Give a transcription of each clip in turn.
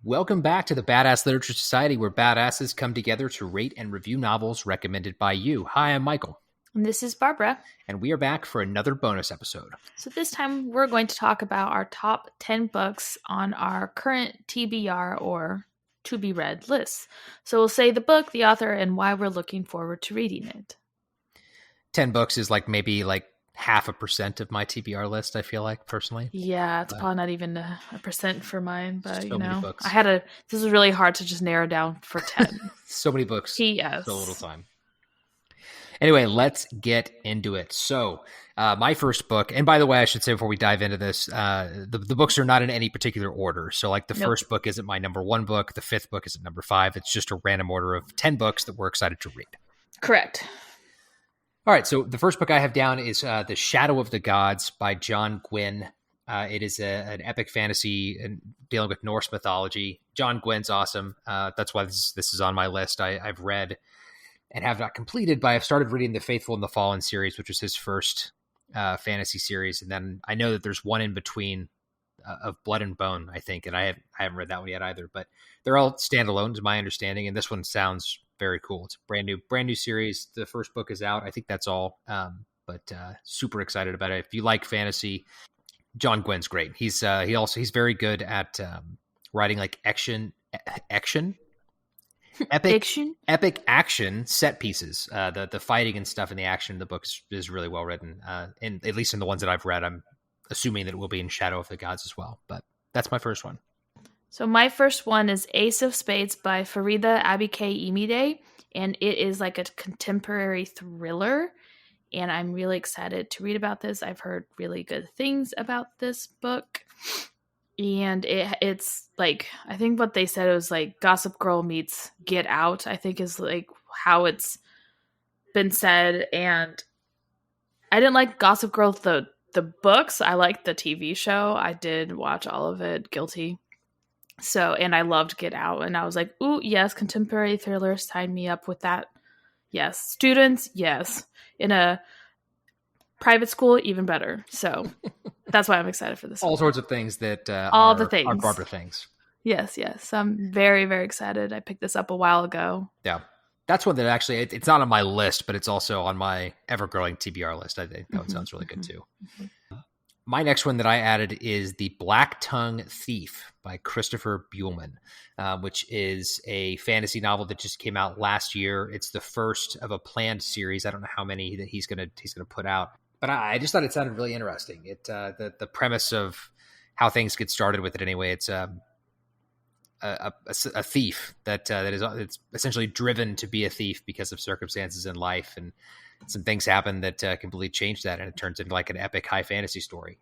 Welcome back to the Badass Literature Society, where badasses come together to rate and review novels recommended by you. Hi, I'm Michael. And this is Barbara. And we are back for another bonus episode. So this time we're going to talk about our top 10 books on our current TBR or to be read list. So we'll say the book, the author, and why we're looking forward to reading it. 10 books is maybe 0.5% of my TBR list, I feel like, personally. Yeah, it's probably not even a percent for mine, but so many books. This is really hard to just narrow down for 10. So many books. Yes. So little time. Anyway, let's get into it. So my first book, and by the way, I should say before we dive into this, the books are not in any particular order. So the first book isn't my number one book. The fifth book isn't number 5. It's just a random order of 10 books that we're excited to read. Correct. All right, so the first book I have down is The Shadow of the Gods by John Gwynne. It is an epic fantasy dealing with Norse mythology. John Gwynne's awesome. That's why this is on my list. I've read and have not completed, but I've started reading the Faithful and the Fallen series, which was his first fantasy series. And then I know that there's one in between of Blood and Bone, I think, and I haven't read that one yet either. But they're all standalone, to my understanding, and this one sounds very cool. It's a brand new series. The first book is out. I think that's all, but super excited about it. If you like fantasy, John Gwynne's great. He's very good at writing epic action set pieces. The fighting and stuff in the action in the book is really well written. And at least in the ones that I've read, I'm assuming that it will be in Shadow of the Gods as well. But that's my first one. So my first one is Ace of Spades by Farida Abike-Imide, and it is like a contemporary thriller, and I'm really excited to read about this. I've heard really good things about this book, and it's like, I think what they said, it was like Gossip Girl meets Get Out, I think is like how it's been said. And I didn't like Gossip Girl, the books. I liked the TV show. I did watch all of it, guilty. So, and I loved Get Out, and I was like, ooh, yes, contemporary thriller, sign me up with that. Yes. Students, yes. In a private school, even better. So that's why I'm excited for this. All sorts of things that all the things are Barbara things. Yes. I'm very, very excited. I picked this up a while ago. Yeah. That's one that actually, it's not on my list, but it's also on my ever-growing TBR list. I think that one sounds really good too. My next one that I added is The Black Tongue Thief by Christopher Buehlman, which is a fantasy novel that just came out last year. It's the first of a planned series. I don't know how many that he's gonna put out, but I just thought it sounded really interesting. The premise of how things get started with it anyway. It's a thief that is essentially driven to be a thief because of circumstances in life, and some things happen that completely change that, and it turns into like an epic high fantasy story.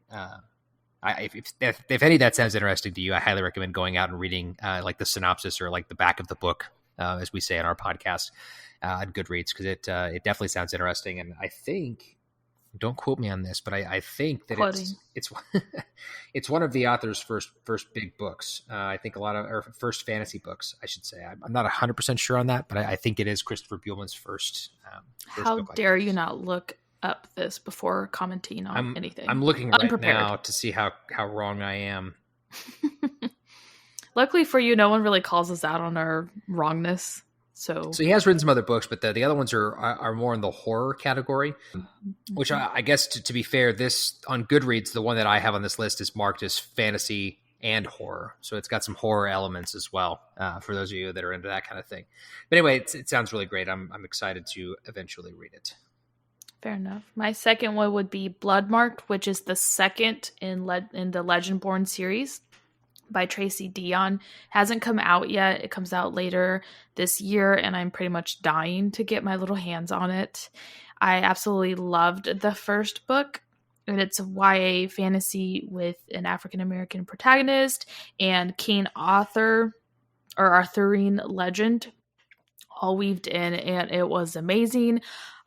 If any of that sounds interesting to you, I highly recommend going out and reading like the synopsis or like the back of the book, as we say on our podcast, on Goodreads, because it definitely sounds interesting. And I think, don't quote me on this, but I think that it's one of the author's first big books. I think or first fantasy books, I should say. I'm not 100% sure on that, but I think it is Christopher Buehlman's first How book. dare you not look up this before commenting on anything? I'm looking right now to see how wrong I am. Luckily for you, no one really calls us out on our wrongness. So he has written some other books, but the other ones are more in the horror category, which I guess to be fair, this on Goodreads, the one that I have on this list is marked as fantasy and horror. So it's got some horror elements as well, for those of you that are into that kind of thing. But anyway, it sounds really great. I'm excited to eventually read it. Fair enough. My second one would be Bloodmarked, which is the second in the Legendborn series by Tracy Dion. Hasn't come out yet. It comes out later this year, and I'm pretty much dying to get my little hands on it. I absolutely loved the first book, and it's a YA fantasy with an African-American protagonist and King Arthur, or Arthurian legend, all weaved in, and it was amazing.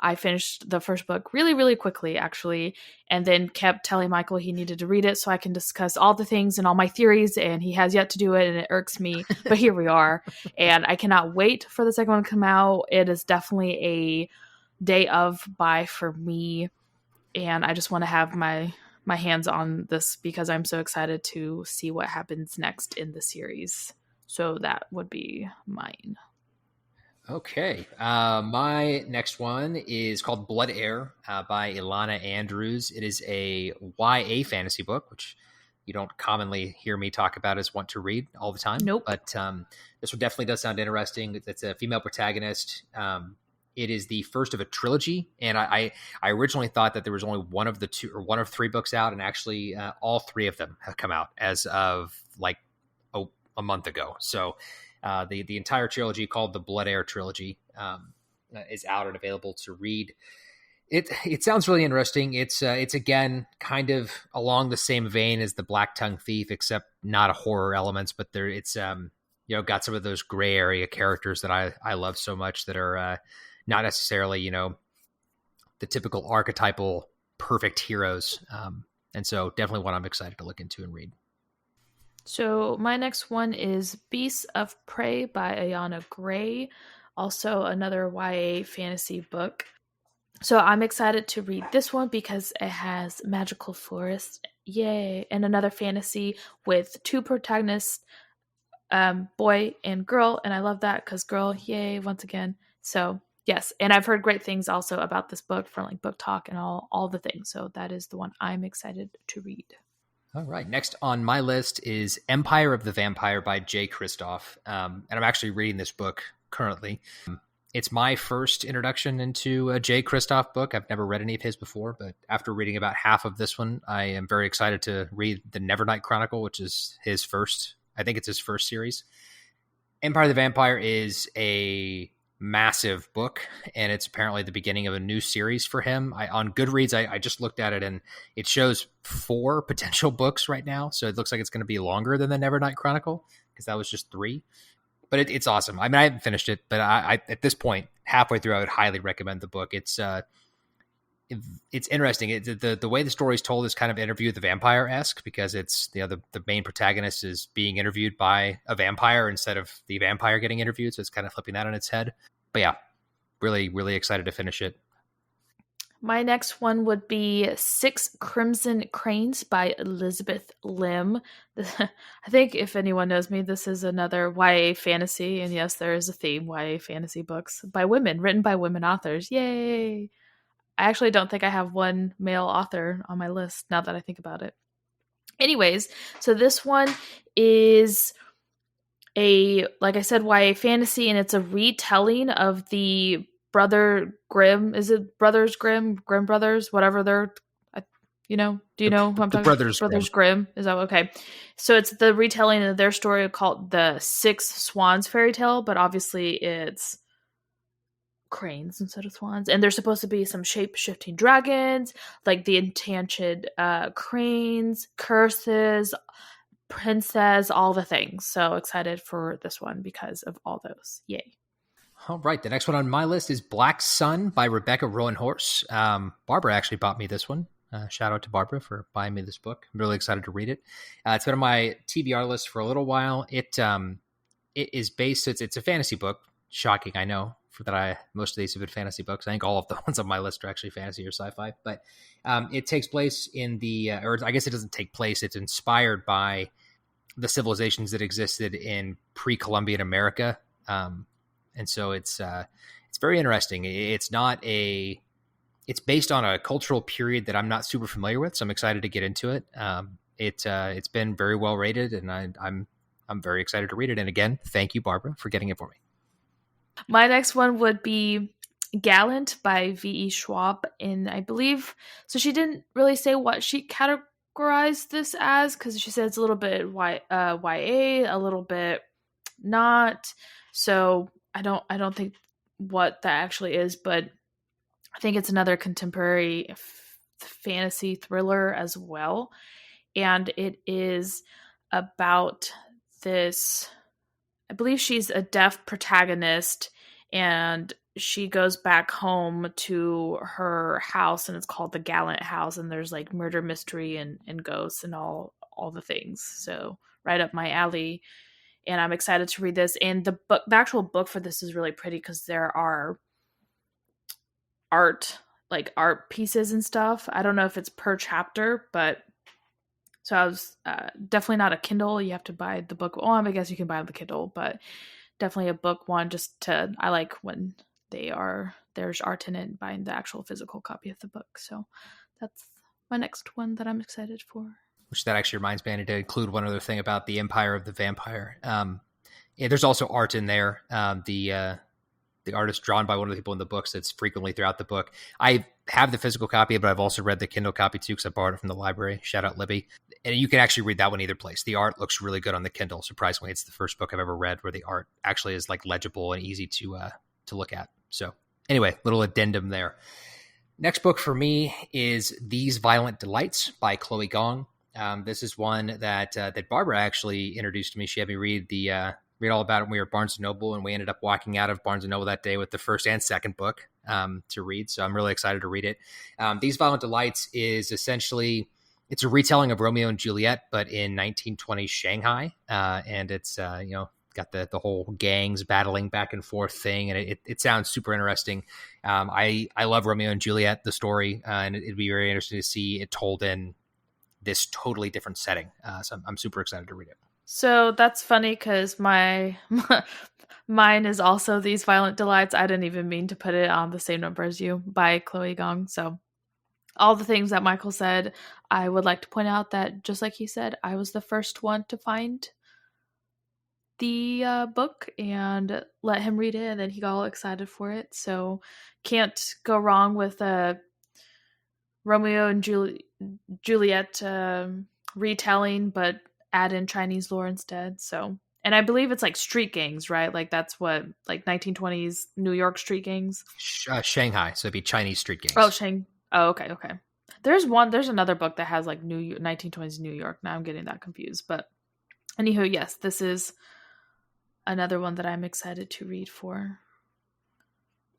I finished the first book really, really quickly, actually, and then kept telling Michael he needed to read it so I can discuss all the things and all my theories, and he has yet to do it, and it irks me, but here we are, and I cannot wait for the second one to come out. It is definitely a day of buy for me, and I just want to have my hands on this because I'm so excited to see what happens next in the series. So that would be mine. Okay. My next one is called Blood Heir by Ilana Andrews. It is a YA fantasy book, which you don't commonly hear me talk about as want to read all the time. Nope. But this one definitely does sound interesting. It's a female protagonist. It is the first of a trilogy, and I originally thought that there was only one of the two or one of three books out, and actually all three of them have come out as of like a month ago. So the entire trilogy, called the Blood Heir trilogy, is out and available to read. It sounds really interesting. It's again kind of along the same vein as the Black Tongue Thief, except not a horror elements, but there it's got some of those gray area characters that I love so much, that are not necessarily the typical archetypal perfect heroes. And so definitely one I'm excited to look into and read. So my next one is Beasts of Prey by Ayana Gray, also another YA fantasy book. So I'm excited to read this one because it has magical forests, yay, and another fantasy with two protagonists, boy and girl, and I love that because girl, yay, once again. So yes, and I've heard great things also about this book from like Book Talk and all the things. So that is the one I'm excited to read. All right. Next on my list is Empire of the Vampire by Jay Kristoff. And I'm actually reading this book currently. It's my first introduction into a Jay Kristoff book. I've never read any of his before, but after reading about half of this one, I am very excited to read the Nevernight Chronicle, which is his first, I think it's his first series. Empire of the Vampire is a massive book, and it's apparently the beginning of a new series for him. On Goodreads, I just looked at it, and it shows 4 potential books right now, so it looks like it's going to be longer than the Nevernight Chronicle, because that was just 3. But it's awesome. I mean, I haven't finished it, but I at this point, halfway through, I would highly recommend the book. It's interesting. The way the story is told is kind of Interview with the Vampire-esque, because it's the main protagonist is being interviewed by a vampire instead of the vampire getting interviewed, so it's kind of flipping that on its head. But yeah, really, really excited to finish it. My next one would be Six Crimson Cranes by Elizabeth Lim. I think if anyone knows me, this is another YA fantasy. And yes, there is a theme, YA fantasy books by women, written by women authors. Yay! I actually don't think I have one male author on my list now that I think about it. Anyways, so this one is like I said, YA fantasy, and it's a retelling of the Brother Grimm. Is it Brothers Grimm? Grimm Brothers? Whatever they're, do you know who I'm talking about? Brothers Grimm. Is that okay? So it's the retelling of their story called the Six Swans fairy tale, but obviously it's cranes instead of swans. And there's supposed to be some shape-shifting dragons, like the enchanted cranes, curses, princess, all the things. So excited for this one because of all those. Yay. All right. The next one on my list is Black Sun by Rebecca Rowan Horse. Barbara actually bought me this one. Shout out to Barbara for buying me this book. I'm really excited to read it. It's been on my TBR list for a little while. It is based, it's a fantasy book. Shocking, I know, most of these have been fantasy books. I think all of the ones on my list are actually fantasy or sci-fi. But it takes place or I guess it doesn't take place. It's inspired by the civilizations that existed in pre-Columbian America. And so it's very interesting. It's based on a cultural period that I'm not super familiar with, so I'm excited to get into it. It's been very well rated, and I'm very excited to read it. And again, thank you, Barbara, for getting it for me. My next one would be Gallant by V.E. Schwab, and I believe so. She didn't really say what she categorized this as, because she said it's a little bit YA, a little bit not. So I don't think what that actually is, but I think it's another contemporary fantasy thriller as well. And it is about this, I believe she's a deaf protagonist, and she goes back home to her house, and it's called the Gallant House, and there's like murder mystery and ghosts and all the things. So right up my alley. And I'm excited to read this. And the actual book for this is really pretty because there are art pieces and stuff. I don't know if it's per chapter, but So I was definitely not a Kindle. You have to buy the book. Well, I guess you can buy the Kindle, but definitely a book one. I like when there's art in it, buying the actual physical copy of the book. So that's my next one that I'm excited for. Which that actually reminds me, I need to include one other thing about the Empire of the Vampire. Yeah, there's also art in there. The artist drawn by one of the people in the books that's frequently throughout the book. I have the physical copy, but I've also read the Kindle copy too because I borrowed it from the library. Shout out Libby. And you can actually read that one either place. The art looks really good on the Kindle. Surprisingly, it's the first book I've ever read where the art actually is like legible and easy to look at. So anyway, little addendum there. Next book for me is These Violent Delights by Chloe Gong. This is one that Barbara actually introduced to me. She had me read all about it when we were at Barnes & Noble, and we ended up walking out of Barnes & Noble that day with the first and second book to read. So I'm really excited to read it. These Violent Delights is essentially, it's a retelling of Romeo and Juliet, but in 1920s Shanghai. And it's, got the whole gangs battling back and forth thing. And it sounds super interesting. I love Romeo and Juliet, the story, and it'd be very interesting to see it told in this totally different setting. So I'm super excited to read it. So that's funny because mine is also These Violent Delights. I didn't even mean to put it on the same number as you, by Chloe Gong. So all the things that Michael said, I would like to point out that just like he said, I was the first one to find the book and let him read it, and then he got all excited for it. So can't go wrong with Romeo and Juliet retelling, but add in Chinese lore instead. So, and I believe it's like street gangs, right? Like that's what, like 1920s New York street gangs. Shanghai, so it'd be Chinese street gangs. Oh, okay. There's another book that has like 1920s New York. Now I'm getting that confused, but anywho, yes, this is another one that I'm excited to read for.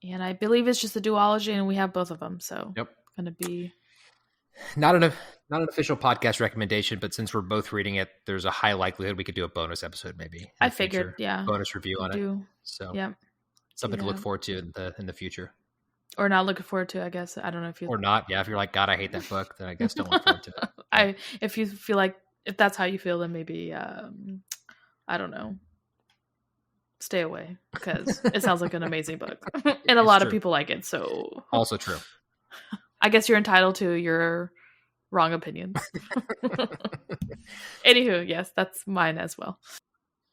And I believe it's just a duology, and we have both of them, so yep, gonna be not an official podcast recommendation, but since we're both reading it, there's a high likelihood we could do a bonus episode, maybe. I figured, yeah, bonus review on it. So, yeah, something to look forward to in the future, or not looking forward to. I guess I don't know if you or not. Yeah, if you're like, God, I hate that book, then I guess don't look forward to it. If you feel like, if that's how you feel, then maybe I don't know. Stay away, because it sounds like an amazing book and a lot of people like it, so also true. I guess you're entitled to your wrong opinions. Anywho, yes, that's mine as well.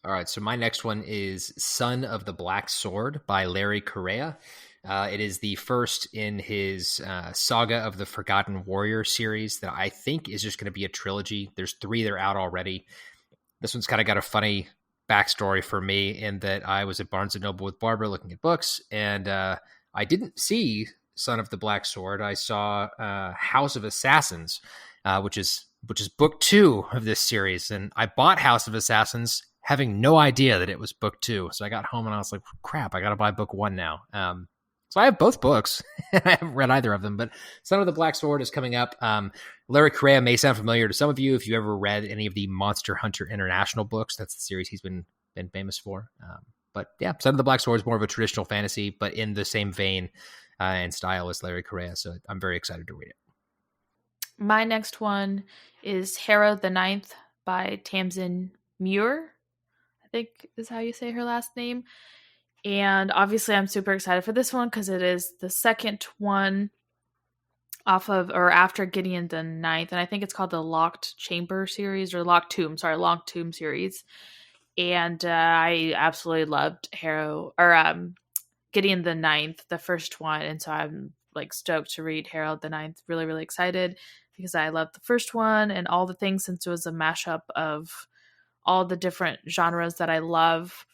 All right, so my next one is Son of the Black Sword by Larry Correia. It is the first in his Saga of the Forgotten Warrior series that I think is just going to be a trilogy. There's 3 that are out already. This one's kind of got a funny backstory for me in that I was at Barnes & Noble with Barbara looking at books, and I didn't see Son of the Black Sword. I saw House of Assassins, which is book 2 of this series, and I bought House of Assassins having no idea that it was book 2. So I got home and I was like, crap, I got to buy book 1 now. So I have both books. I haven't read either of them, but Son of the Black Sword is coming up. Larry Correia may sound familiar to some of you if you ever read any of the Monster Hunter International books. That's the series he's been famous for. But yeah, Son of the Black Sword is more of a traditional fantasy, but in the same vein and style as Larry Correia. So I'm very excited to read it. My next one is Hera the Ninth by Tamsin Muir, I think is how you say her last name. And obviously I'm super excited for this one because it is the second one off of or after Gideon the Ninth. And I think it's called the Locked Chamber series or Locked Tomb series. And I absolutely loved Gideon the Ninth, the first one. And so I'm like stoked to read Harold the Ninth. Really, really excited because I loved the first one and all the things since it was a mashup of all the different genres that I love.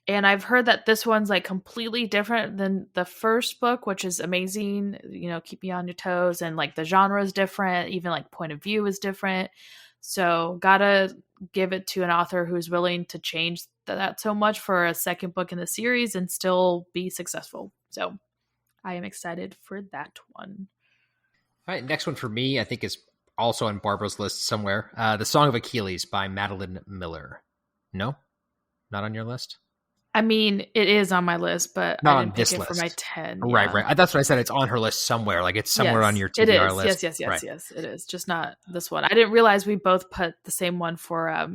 And I've heard that this one's like completely different than the first book, which is amazing. Keep you on your toes. And like the genre is different. Even like point of view is different. So gotta give it to an author who's willing to change that so much for a second book in the series and still be successful. So I am excited for that one. All right, next one for me, I think is also on Barbara's list somewhere. The Song of Achilles by Madeline Miller. No? Not on your list? I mean, it is on my list, but I Not on didn't pick this it for my list. 10. Right, Yeah. right. That's what I said. It's on her list somewhere. Like it's somewhere on Yes, your it TBR is. list. Yes, yes, yes, Right. yes. It is. Just not this one. I didn't realize we both put the same one for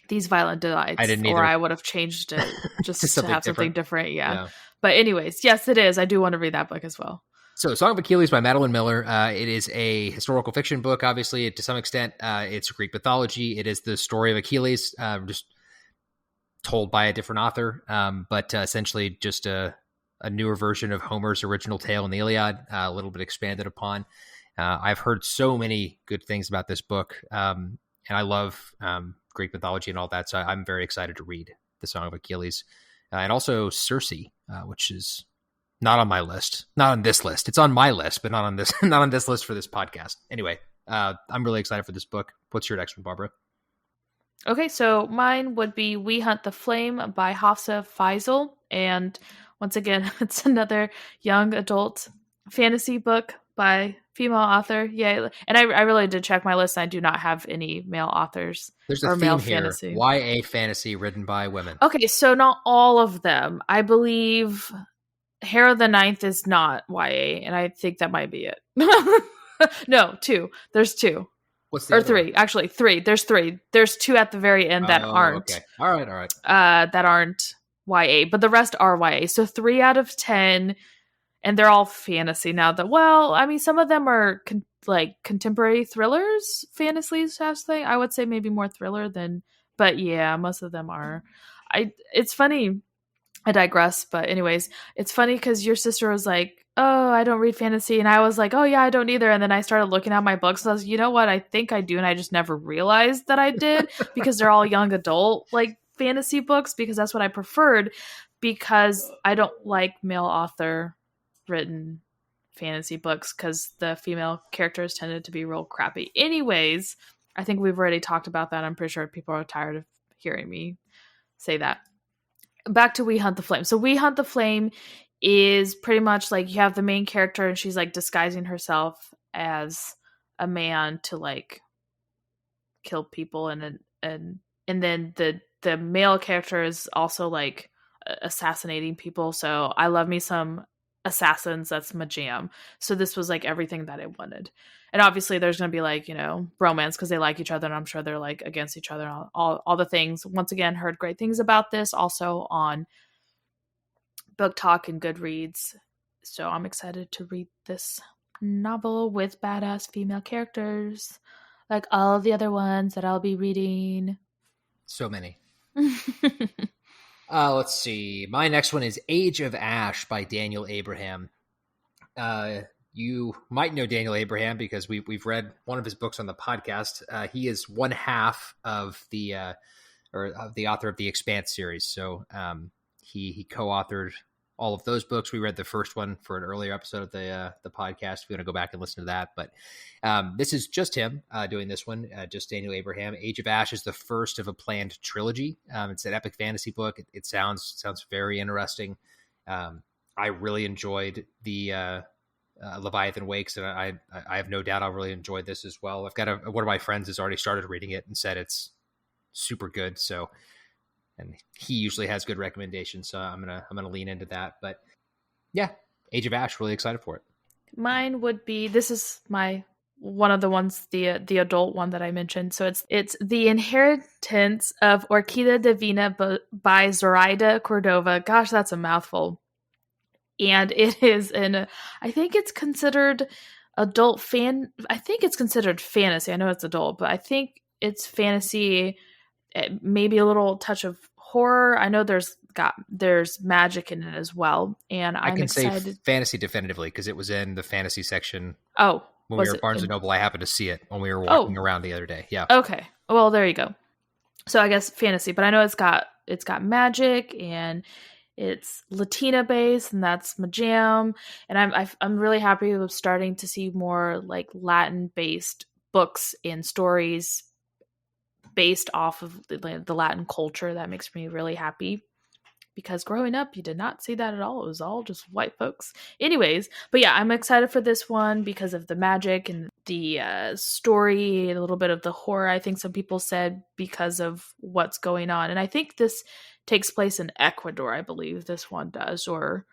These Violent I Delights, didn't or either. I would have changed it To just to something have something different. different. Yeah. Yeah. But anyways, yes, it is. I do want to read that book as well. So, Song of Achilles by Madeline Miller. It is a historical fiction book, obviously, to some extent. It's Greek mythology. It is the story of Achilles, just told by a different author, but essentially just a newer version of Homer's original tale in the Iliad, a little bit expanded upon. I've heard so many good things about this book, and I love Greek mythology and all that, so I'm very excited to read The Song of Achilles. And also Circe, which is not on my list, not on this list. It's on my list, but not on this, not on this list for this podcast. Anyway, I'm really excited for this book. What's your next one, Barbara? Okay, so mine would be We Hunt the Flame by Hafsa Faisal. And once again, it's another young adult fantasy book by female author. Yay. And I really did check my list. I do not have any male authors There's a or male theme here: fantasy. YA fantasy written by women. Okay, so not all of them. I believe Hera the Ninth is not YA, and I think that might be it. No, two. There's two. What's the Or other one? three. Actually, three. There's three. There's two at the very end that Oh, aren't okay. All right, all right. that aren't YA, but the rest are YA. So 3 out of 10, and they're all fantasy now. That well, I mean, some of them are like contemporary thrillers, fantasies, thing. I would say maybe more thriller than, but yeah, most of them are. It's funny. I digress, but anyways, it's funny because your sister was like, "Oh, I don't read fantasy," and I was like, "Oh yeah, I don't either." And then I started looking at my books, and I was, you know what? I think I do, and I just never realized that I did because they're all young adult like fantasy books because that's what I preferred because I don't like male author written fantasy books because the female characters tended to be real crappy. Anyways, I think we've already talked about that. I'm pretty sure people are tired of hearing me say that. Back to We Hunt the Flame. So We Hunt the Flame is pretty much like you have the main character and she's like disguising herself as a man to like kill people and then the male character is also like assassinating people. So I love me some assassins. That's my jam. So this was like everything that I wanted. And obviously there's going to be like, romance because they like each other and I'm sure they're like against each other and all the things. Once again, heard great things about this also on Book Talk and Goodreads. So I'm excited to read this novel with badass female characters like all of the other ones that I'll be reading. So many. Let's see. My next one is Age of Ash by Daniel Abraham. You might know Daniel Abraham because we've read one of his books on the podcast. He is one half of the author of the Expanse series. So he co-authored all of those books. We read the first one for an earlier episode of the podcast. If you want to go back and listen to that, but this is just him doing this one. Just Daniel Abraham. Age of Ash is the first of a planned trilogy. It's an epic fantasy book. It sounds very interesting. I really enjoyed the Leviathan Wakes, and I have no doubt I'll really enjoy this as well. I've got one of my friends has already started reading it and said it's super good. So, and he usually has good recommendations, so I'm gonna lean into that. But yeah, Age of Ash, really excited for it. Mine would be, this is my one of the ones, the adult one that I mentioned. So it's The Inheritance of Orquídea Divina by Zoraida Cordova. Gosh, that's a mouthful. And it is I think it's considered adult I think it's considered fantasy. I know it's adult, but I think it's fantasy, maybe a little touch of horror. I know there's magic in it as well, and I can excited. say fantasy definitively because it was in the fantasy section. Oh, when we were at Barnes and Noble, I happened to see it when we were walking around the other day. Yeah. Okay. Well, there you go. So I guess fantasy, but I know it's got magic and it's Latina based, and that's my jam. And I'm really happy with starting to see more like Latin based books and stories based off of the Latin culture. That makes me really happy because growing up, you did not see that at all. It was all just white folks. Anyways, but yeah, I'm excited for this one because of the magic and the story, a little bit of the horror, I think some people said, because of what's going on. And I think this takes place in Ecuador, I believe this one does, or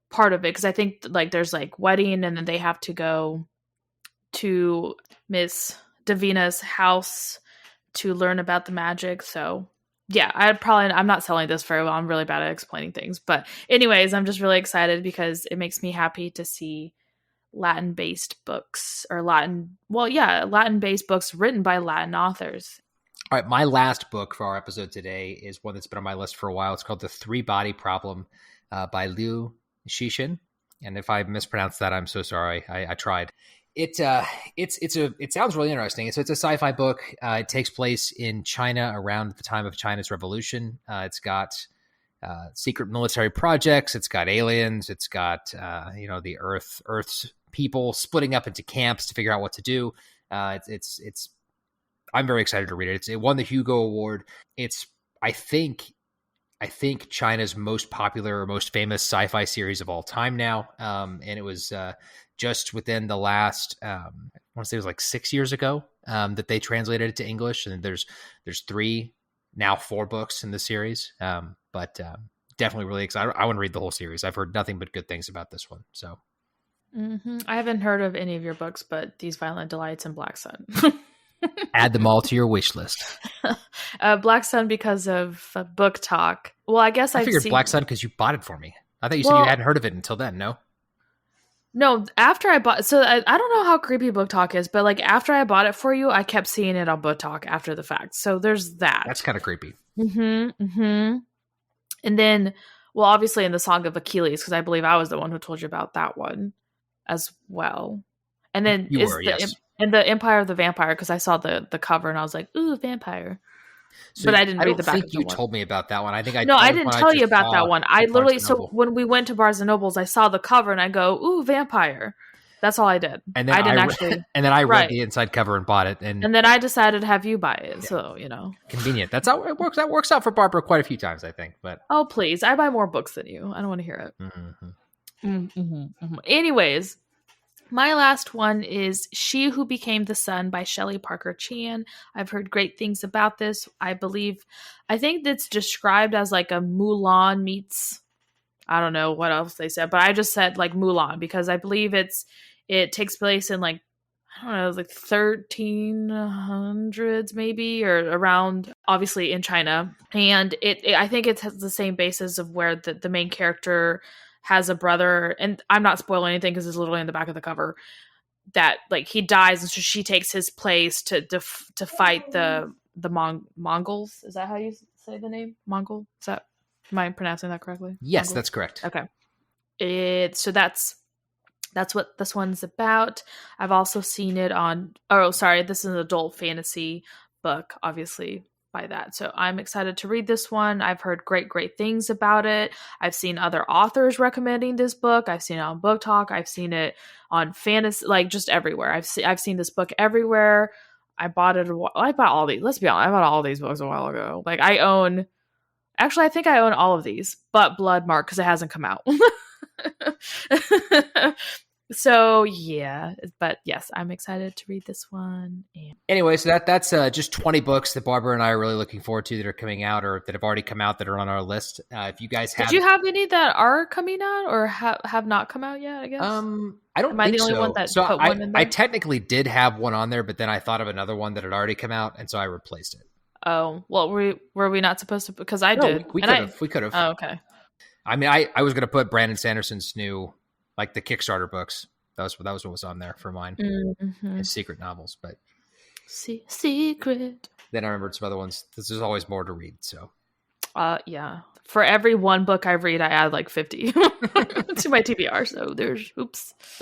part of it, because I think like there's like wedding and then they have to go to Miss Davina's house to learn about the magic. So yeah, I'm not selling this very well. I'm really bad at explaining things. But anyways, I'm just really excited because it makes me happy to see Latin-based books Latin-based books written by Latin authors. All right, my last book for our episode today is one that's been on my list for a while. It's called The Three Body Problem by Liu Cixin. And if I mispronounced that, I'm so sorry. I tried. It sounds really interesting. It's a sci-fi book. It takes place in China around the time of China's revolution. It's got secret military projects. It's got aliens. It's got the Earth's people splitting up into camps to figure out what to do. It's I'm very excited to read it. It won the Hugo Award. It's I think China's most popular or most famous sci-fi series of all time now. And it was just within the last, I want to say it was like 6 years ago that they translated it to English. And there's 3, now 4 books in the series. But definitely really excited. I want to read the whole series. I've heard nothing but good things about this one. So I haven't heard of any of your books, but These Violent Delights and Black Sun. Add them all to your wish list. Black Sun because of Book Talk. Well, I guess I figured Black Sun because you bought it for me. I thought you said you hadn't heard of it until then. No, after I bought, so I don't know how creepy Book Talk is, but like after I bought it for you, I kept seeing it on Book Talk after the fact. So there's that. That's kind of creepy. And then, well, obviously in the Song of Achilles, because I believe I was the one who told you about that one as well. And then yes. And the Empire of the Vampire, because I saw the cover and I was like, ooh, vampire. So but I didn't read the back of the one. I don't think you told me about that one. I didn't tell you about that one. I literally, so when we went to Barnes and Nobles, I saw the cover and I go, ooh, vampire. That's all I did. And then I read the inside cover and bought it. And then I decided to have you buy it. Yeah. So, Convenient. That's how it works. That works out for Barbara quite a few times, I think. But oh, please. I buy more books than you. I don't want to hear it. Anyways. My last one is She Who Became the Sun by Shelley Parker Chan. I've heard great things about this. I think it's described as like a Mulan meets, I don't know what else they said, but I just said like Mulan because I believe it takes place in like, I don't know, like 1300s maybe, or around, obviously in China. And I think it has the same basis of where the main character has a brother, and I'm not spoiling anything because it's literally in the back of the cover, that like he dies and so she takes his place to fight the Mongols. Is that how you say the name? Mongol? Am I pronouncing that correctly? Yes, Mongol? That's correct. Okay. So that's what this one's about. I've also seen it on, this is an adult fantasy book, obviously, by that. So I'm excited to read this one. I've heard great things about it. I've seen other authors recommending this book. I've seen it on Book Talk. I've seen it on fantasy, like just everywhere. I've seen this book everywhere. I bought all these. Let's be honest, I bought all these books a while ago. Like I think I own all of these, but Bloodmark because it hasn't come out. So yeah, but yes, I'm excited to read this one. Anyway, so that's just 20 books that Barbara and I are really looking forward to that are coming out or that have already come out that are on our list. If you guys did you have any that are coming out or have not come out yet? I guess. I don't. Am I the only one that put one in there? I technically did have one on there, but then I thought of another one that had already come out, and so I replaced it. Oh well, were we not supposed to? Because I did. We could have. Oh, okay. I mean, I was going to put Brandon Sanderson's new, like the Kickstarter books. That was what was on there for mine. His secret novels, but secret. Then I remembered some other ones. There's always more to read. So, yeah. For every one book I read, I add like 50 to my TBR. So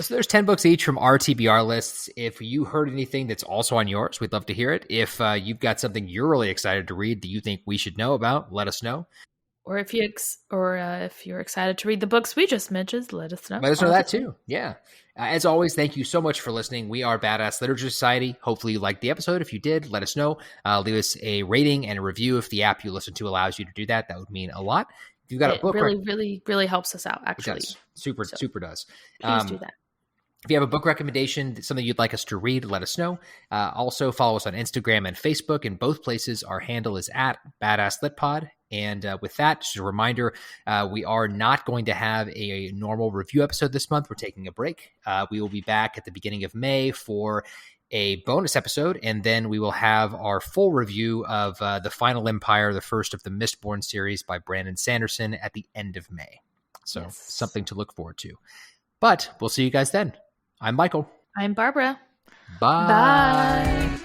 there's 10 books each from our TBR lists. If you heard anything that's also on yours, we'd love to hear it. If you've got something you're really excited to read that you think we should know about, let us know. Or if you're excited to read the books we just mentioned, let us know. Let us know that too. Yeah. As always, thank you so much for listening. We are Badass Literature Society. Hopefully you liked the episode. If you did, let us know. Leave us a rating and a review if the app you listen to allows you to do that. That would mean a lot. If you've got a It book, really, really, really helps us out, it actually. does. Super, So super does. please do that. If you have a book recommendation, something you'd like us to read, let us know. Also, follow us on Instagram and Facebook. In both places, our handle is at Badass Lit Pod. And with that, just a reminder, we are not going to have a normal review episode this month. We're taking a break. We will be back at the beginning of May for a bonus episode, and then we will have our full review of The Final Empire, the first of the Mistborn series by Brandon Sanderson at the end of May. So something to look forward to. But we'll see you guys then. I'm Michael. I'm Barbara. Bye. Bye.